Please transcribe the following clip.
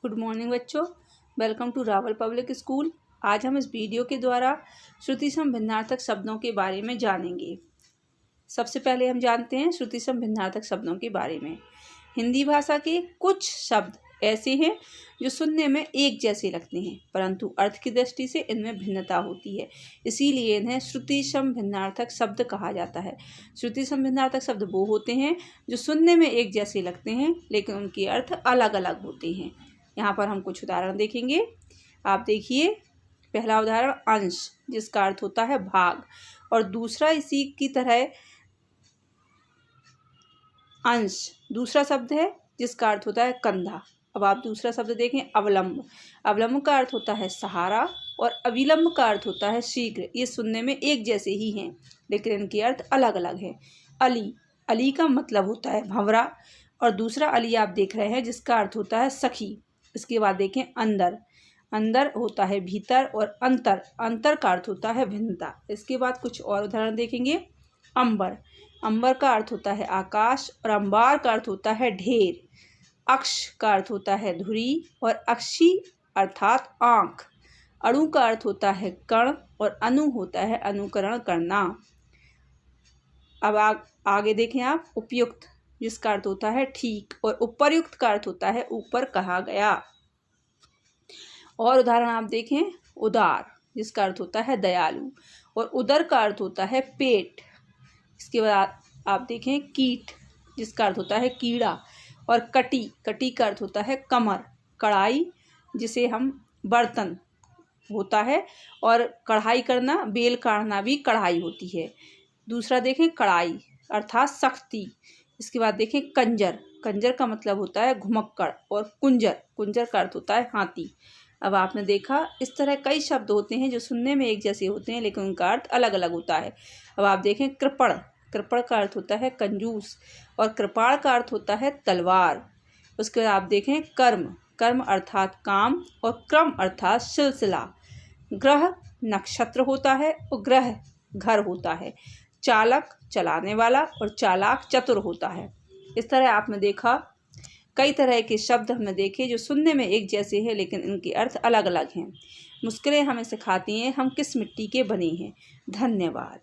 Good morning बच्चों, welcome to Rawal public school. आज हम इस वीडियो के द्वारा श्रुति सम भिन्नार्थक शब्दों के बारे में जानेंगे। सबसे पहले हम जानते हैं श्रुति सम भिन्नार्थक शब्दों के बारे में। हिंदी भाषा के कुछ शब्द ऐसे हैं जो सुनने में एक जैसे लगते हैं, परंतु अर्थ की दृष्टि से इनमें भिन्नता होती है। इसीलिए इन्हें श्रुति सम भिन्नार्थक शब्द कहा जाता है। श्रुति सम भिन्नार्थक शब्द वो होते हैं जो सुनने में एक जैसे लगते हैं, लेकिन उनके अर्थ अलग अलग होते हैं। यहाँ पर हम कुछ उदाहरण देखेंगे। आप देखिए, पहला उदाहरण अंश, जिसका अर्थ होता है भाग, और दूसरा इसी की तरह अंश दूसरा शब्द है जिसका अर्थ होता है कंधा। अब आप दूसरा शब्द देखें, अवलंब। अवलंब का अर्थ होता है सहारा और अविलंब का अर्थ होता है शीघ्र। ये सुनने में एक जैसे ही हैं, लेकिन इनके अर्थ अलग अलग हैं। अली, अली का मतलब होता है भंवरा, और दूसरा अली आप देख रहे हैं जिसका अर्थ होता है सखी। इसके बाद देखें अंदर, अंदर होता है भीतर, और अंतर, अंतर का अर्थ होता है भिन्नता। इसके बाद कुछ और उदाहरण देखेंगे। अंबर, अंबर का अर्थ होता है आकाश, और अंबार का अर्थ होता है ढेर। अक्ष का अर्थ होता है धुरी, और अक्षी अर्थात आँख। अणु का अर्थ होता है कण, और अनु होता है अनुकरण करना। अब आगे देखें आप, उपयुक्त, जिसका अर्थ होता है ठीक, और उपर्युक्त का अर्थ होता है ऊपर कहा गया। और उदाहरण आप देखें, उदार, जिसका अर्थ होता है दयालु, और उदर का अर्थ होता है पेट। इसके बाद आप देखें कीट, जिसका अर्थ होता है कीड़ा, और कटी, कटी का अर्थ होता है कमर। कढ़ाई, जिसे हम बर्तन होता है, और कढ़ाई करना, बेल काटना भी कढ़ाई होती है। दूसरा देखें कढ़ाई अर्थात सख्ती। इसके बाद देखें कंजर, कंजर का मतलब होता है घुमक्कड़, और कुंजर, कुंजर का अर्थ होता है हाथी। अब आपने देखा, इस तरह कई शब्द होते हैं जो सुनने में एक जैसे होते हैं, लेकिन उनका अर्थ अलग अलग होता है। अब आप देखें कृपण, कृपण का अर्थ होता है कंजूस, और कृपाण का अर्थ होता है तलवार। उसके बाद आप देखें कर्म, कर्म अर्थात काम, और क्रम अर्थात सिलसिला। ग्रह नक्षत्र होता है, और ग्रह घर होता है। चालक चलाने वाला, और चालाक चतुर होता है। इस तरह आपने देखा, कई तरह के शब्द हमने देखे जो सुनने में एक जैसे हैं, लेकिन इनके अर्थ अलग अलग हैं। मुश्किलें हमें सिखाती हैं हम किस मिट्टी के बने हैं। धन्यवाद।